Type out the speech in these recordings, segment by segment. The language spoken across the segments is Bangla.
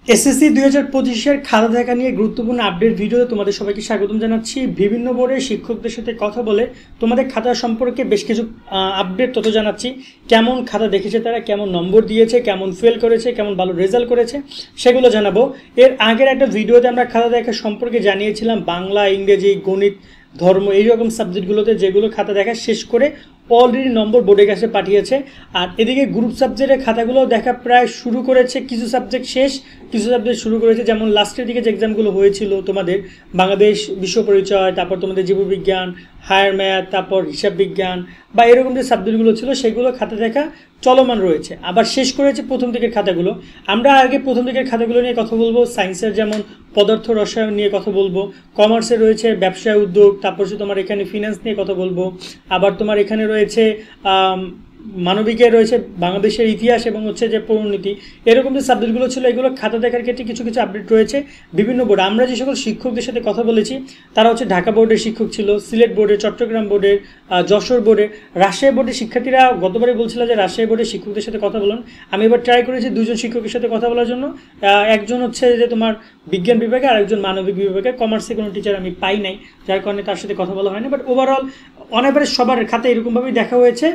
এসএসসি 2025-এর খাতা দেখা নিয়ে গুরুত্বপূর্ণ আপডেট ভিডিওতে তোমাদের সবাইকে স্বাগতম জানাচ্ছি। বিভিন্ন বোর্ডের শিক্ষকদের সাথে কথা বলে তোমাদের খাতা সম্পর্কে বেশ কিছু আপডেট তথ্য জানাচ্ছি। কেমন খাতা দেখেছে তারা, কেমন নম্বর দিয়েছে, কেমন ফেল করেছে, কেমন ভালো রেজাল্ট করেছে, সেগুলো জানাবো। এর আগের একটা ভিডিওতে আমরা খাতা দেখা সম্পর্কে জানিয়েছিলাম বাংলা, ইংরেজি, গণিত, ধর্ম এইরকম সাবজেক্টগুলোতে যেগুলো খাতা দেখা শেষ করে অলরেডি নম্বর বোর্ডের কাছে পাঠিয়েছে। আর এদিকে গ্রুপ সাবজেক্টের খাতাগুলো দেখা প্রায় শুরু করেছে, কিছু সাবজেক্ট শেষ, কিছু সাবজেক্ট শুরু করেছে। যেমন লাস্টের দিকে যে এক্সামগুলো হয়েছিল তোমাদের বাংলাদেশ বিশ্ব পরিচয়, তারপর তোমাদের জীববিজ্ঞান, হায়ার ম্যাথ, তারপর হিসাব বিজ্ঞান বা এরকম যে সাবজেক্টগুলো ছিল সেগুলো খাতা দেখা চলমান রয়েছে। আবার শেষ করেছে প্রথম দিকের খাতাগুলো। আমরা আগে প্রথম দিকের খাতাগুলো নিয়ে কথা বলবো। সায়েন্সের যেমন পদার্থ রসায়ন নিয়ে কথা বলবো, কমার্সে রয়েছে ব্যবসায় উদ্যোগ, তারপর হচ্ছে তোমার এখানে ফিনান্স নিয়ে কথা বলবো, আবার তোমার এখানে রয়েছে মানবিকে রয়েছে বাংলাদেশের ইতিহাস এবং হচ্ছে যে পরিণতি, এরকম যে সাবজেক্টগুলো ছিল এগুলো খাতা দেখার ক্ষেত্রে কিছু কিছু আপডেট রয়েছে বিভিন্ন বোর্ড। আমরা যে সকল শিক্ষকদের সাথে কথা বলেছি তারা হচ্ছে ঢাকা বোর্ডের শিক্ষক ছিল, সিলেট বোর্ডের, চট্টগ্রাম বোর্ডের, যশোর বোর্ডের, রাজশাহী বোর্ডের শিক্ষার্থীরা গতবারে বলছিল যে রাজশাহী বোর্ডের শিক্ষকদের সাথে কথা বলুন। আমি এবার ট্রাই করেছি দুজন শিক্ষকের সাথে কথা বলার জন্য। একজন হচ্ছে যে তোমার বিজ্ঞান বিভাগে আর একজন মানবিক বিভাগে। কমার্সে কোনো টিচার আমি পাই নাই, যার কারণে তার সাথে কথা বলা হয়নি। বাট ওভারঅল অন এভারেজ সবার খাতে এরকমভাবেই দেখা হয়েছে।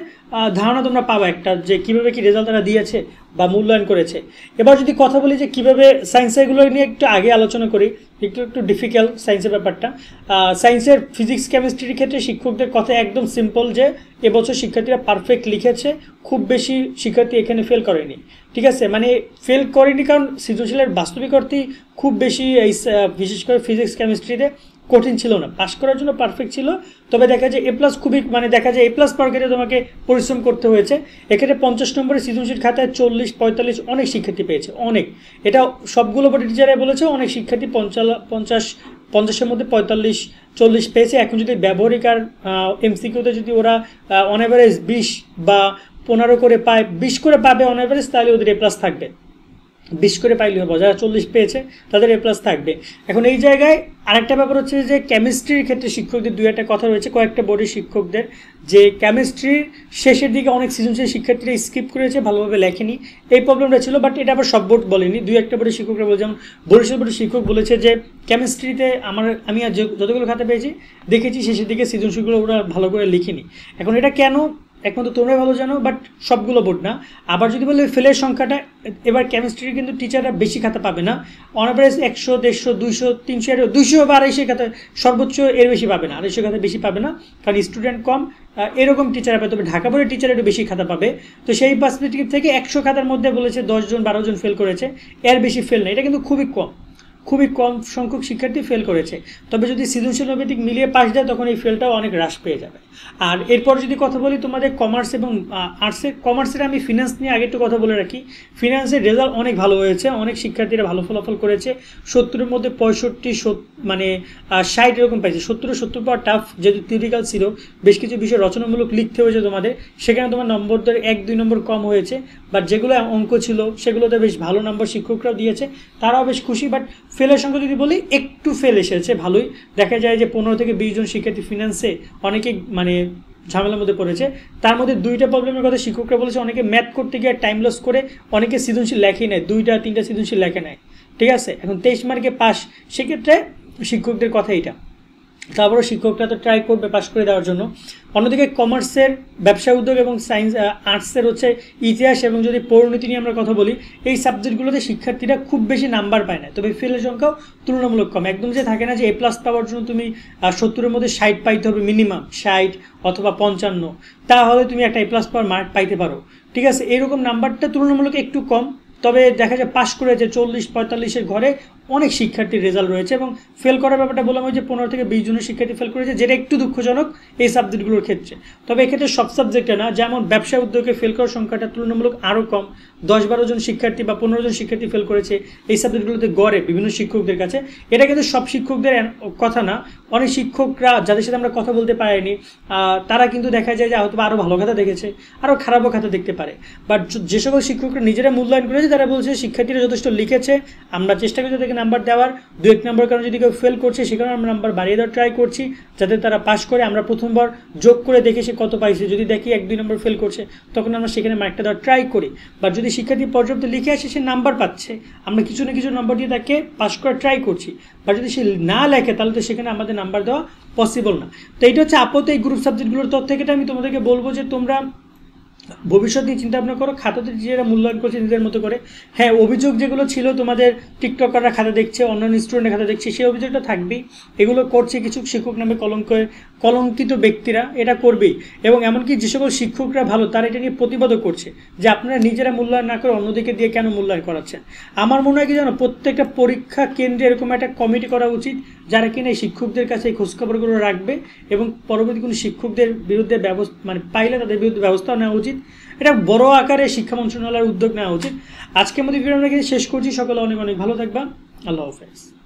ধারণা তোমরা পাবো একটা যে কীভাবে কি রেজাল্ট তারা দিয়েছে বা মূল্যায়ন করেছে। এবার যদি কথা বলি যে কীভাবে সায়েন্সের এগুলো নিয়ে একটু আগে আলোচনা করি, একটু ডিফিকাল্ট সায়েন্সের ব্যাপারটা। সায়েন্সের ফিজিক্স কেমিস্ট্রির ক্ষেত্রে শিক্ষকদের কথা একদম সিম্পল যে এবছর শিক্ষার্থীরা পারফেক্ট লিখেছে, খুব বেশি শিক্ষার্থী এখানে ফেল করেনি। ঠিক আছে, মানে ফেল করেনি কারণ সৃজনশীলের বাস্তবিক অর্থেই খুব বেশি এই বিশেষ করে ফিজিক্স কেমিস্ট্রিতে কঠিন ছিল না, পাস করার জন্য পারফেক্ট ছিল। তবে দেখা যায় এ প্লাস খুবই দেখা যায় এ প্লাস পাওয়ার ক্ষেত্রে তোমাকে পরিশ্রম করতে হয়েছে। এক্ষেত্রে 50 নম্বরে সৃজনশীল খাতায় 40-45 অনেক শিক্ষার্থী পেয়েছে, অনেক। এটা সবগুলো বোর্ডের টিচারে বলেছে অনেক শিক্ষার্থী 50-50-50-এর মধ্যে 45-40 পেয়েছে। এখন যদি ব্যবহারিক আর এমসিকিউতে যদি ওরা অন অ্যাভারেজ 20 বা 15 করে পায়, 20 করে পাবে অন অ্যাভারেজ, তাহলে ওদের এ প্লাস থাকবে। 20 করে পাইলে হবে, যারা 40 পেয়েছে তাদের এ প্লাস থাকবে। এখন এই জায়গায় আরেকটা ব্যাপার হচ্ছে যে কেমিস্ট্রির ক্ষেত্রে শিক্ষকদের দুই একটা কথা রয়েছে কয়েকটা বোর্ডের শিক্ষকদের, যে কেমিস্ট্রির শেষের দিকে অনেক সৃজনশীল শিক্ষার্থীরা স্কিপ করেছে, ভালোভাবে লেখেনি, এই প্রবলেমটা ছিল। বাট এটা আবার সব বোর্ড বলেনি, দুই একটা বোর্ডের শিক্ষকরা বলে, যেমন বরিশাল বোর্ডের শিক্ষক বলেছে যে কেমিস্ট্রিতে আমি আর যতগুলো খাতা পেয়েছি দেখেছি শেষের দিকে সৃজনশীলগুলো ওরা ভালো করে লিখিনি। এখন এটা কেন একমাত্র তোমরাই ভালো জানো, বাট সবগুলো বোর্ড না। আবার যদি বলে ফেলের সংখ্যাটা, এবার কেমিস্ট্রির কিন্তু টিচাররা বেশি খাতা পাবে না, অন অ্যাভারেজ 100, 150, 200, 300, 200 বা 250 খাতা সর্বোচ্চ, এর বেশি পাবে না, 250 খাতা বেশি পাবে না, কারণ স্টুডেন্ট কম, এরকম টিচার পাবে। তবে ঢাকা বোর্ডের টিচার একটু বেশি খাতা পাবে। তো সেই পার্সপেক্টিভ থেকে 100 খাতার মধ্যে বলেছে 10 জন 12 জন ফেল করেছে, এর বেশি ফেল নেই। এটা কিন্তু খুবই কম সংখ্যক শিক্ষার্থী ফেল করেছে। তবে যদি সৃজনশীল নৈবেদিক মিলিয়ে পাশ দেয় তখন এই ফেলটাও অনেক হ্রাস পেয়ে যাবে। আর এরপর যদি কথা বলি তোমাদের কমার্স এবং কমার্সের আমি ফিনান্স নিয়ে আগে একটু কথা বলে রাখি। ফিনান্সের রেজাল্ট অনেক ভালো হয়েছে, অনেক শিক্ষার্থীরা ভালো ফলাফল করেছে। 70-এর মধ্যে 65, মানে 60 এরকম পাইছে। 70 পাওয়া টাফ, যেহেতু থিওরিক্যাল ছিল, বেশ কিছু বিষয় রচনামূলক লিখতে হয়েছে তোমাদের, সেখানে তোমার নম্বর ধরে 1-2 নম্বর কম হয়েছে। বাট যেগুলো অঙ্ক ছিল সেগুলোতে বেশ ভালো নম্বর শিক্ষকরাও দিয়েছে, তারাও বেশ খুশি। বাট ফেলের সংখ্যা যদি বলি, একটু ফেল এসেছে ভালোই। দেখা যায় যে 15 থেকে 20 জন শিক্ষার্থী ফিনান্সে অনেকে মানে ঝামেলার মধ্যে পড়েছে। তার মধ্যে দুইটা প্রবলেমের কথা শিক্ষকরা বলেছে, অনেকে ম্যাথ করতে গিয়ে টাইম লস করে অনেকে সৃজনশীল লেখেই নেয়, 2-3টা সৃজনশীল লেখে নেয়। ঠিক আছে, এখন 23 মার্কে পাস, সেক্ষেত্রে শিক্ষকদের কথা এইটা। তারপরে শিক্ষকরা তো ট্রাই করবে পাস করে দেওয়ার জন্য। অন্যদিকে কমার্সের ব্যবসা উদ্যোগ এবং সায়েন্স, আর্টসের হচ্ছে ইতিহাস এবং যদি পরিণতি নিয়ে আমরা কথা বলি, এই সাবজেক্টগুলোতে শিক্ষার্থীরা খুব বেশি নাম্বার পায় না, তবে ফেলের সংখ্যাও তুলনামূলক কম। একদম যে থাকে না যে এ প্লাস পাওয়ার জন্য তুমি 70-এর মধ্যে 60 পাইতে হবে মিনিমাম, 60 অথবা 55, তাহলে তুমি একটা এ প্লাস পাওয়ার মার্ক পাইতে পারো। ঠিক আছে, এরকম নাম্বারটা তুলনামূলক একটু কম। তবে দেখা যায় পাস করেছে 40-45-এর ঘরে অনেক শিক্ষার্থীর রেজাল্ট রয়েছে। এবং ফেল করার ব্যাপারটা বললাম যে 15 থেকে 20 জনের শিক্ষার্থী ফেল করেছে, যেটা একটু দুঃখজনক এই সাবজেক্টগুলোর ক্ষেত্রে। তবে এক্ষেত্রে সব সাবজেক্টে না, যেমন ব্যবসা উদ্যোগে ফেল করার সংখ্যাটা তুলনামূলক আরও কম, 10-12 জন শিক্ষার্থী বা 15 জন শিক্ষার্থী ফেল করেছে এই সাবজেক্টগুলোতে গড়ে বিভিন্ন শিক্ষকদের কাছে। এটা কিন্তু সব শিক্ষকদের কথা না, অনেক শিক্ষকরা যাদের সাথে আমরা কথা বলতে পারিনি তারা কিন্তু দেখা যায় যে হয়তো আরও ভালো খাতা দেখেছে, আরও খারাপও খাতা দেখতে পারে। বাট যে সকল শিক্ষকরা নিজেরা মূল্যায়ন করেছে তারা বলছে শিক্ষার্থীরা যথেষ্ট লিখেছে, আমরা চেষ্টা করছি তাদেরকে নাম্বার দেওয়ার, 2-1 নম্বর কারণে যদি কেউ ফেল করছে সে কারণে আমরা নাম্বার বাড়িয়ে দেওয়ার ট্রাই করছি যাতে তারা পাস করে। আমরা প্রথমবার যোগ করে দেখে সে কত পাইছে, যদি দেখি 1-2 নম্বর ফেল করছে তখন আমরা সেখানে মার্কটা দেওয়ার ট্রাই করি। বা যদি শিক্ষার্থী পর্যাপ্ত লিখে আসে সে নাম্বার পাচ্ছে, আমরা কিছু না কিছু নাম্বার দিয়ে তাকে পাস করার ট্রাই করছি। বা যদি সে না লেখে তাহলে তো সেখানে আমাদের নাম্বার দেওয়া পসিবল না। তো এইটা হচ্ছে আপাতত এই গ্রুপ সাবজেক্টগুলোর তথ্য। এটা আমি তোমাদেরকে বলবো যে তোমরা ভবিষ্যৎ নিয়ে চিন্তা ভাবনা করো, খাতাতে নিজেরা মূল্যায়ন করছে নিজের মতো করে। হ্যাঁ, অভিযোগ যেগুলো ছিল তোমাদের টিকটকাররা খাতা দেখছে, অন্যান্য স্টুডেন্টের খাতা দেখছে, সেই অভিযোগটা থাকবেই। এগুলো করছে কিছু শিক্ষক নামে কলঙ্কিত ব্যক্তিরা, এটা করবেই। এবং এমনকি যে সকল শিক্ষকরা ভালো তারা এটা নিয়ে প্রতিবাদও করছে যে আপনারা নিজেরা মূল্যায়ন না করে অন্যদিকে দিয়ে কেন মূল্যায়ন করাচ্ছেন। আমার মনে হয় কি জানো, প্রত্যেকটা পরীক্ষা কেন্দ্রে এরকম একটা কমিটি করা উচিত যারা কিনা এই শিক্ষকদের কাছে এই খোঁজখবরগুলো রাখবে এবং পরবর্তী কোনো শিক্ষকদের বিরুদ্ধে পাইলে তাদের বিরুদ্ধে ব্যবস্থা নেওয়া উচিত। এটা বড় আকারে শিক্ষা মন্ত্রণালয়ের উদ্যোগ নেওয়া উচিত। আজকের মধ্যে ভিডিও আমরা শেষ করছি। সকলে অনেক অনেক ভালো থাকবা। আল্লাহ হাফেজ।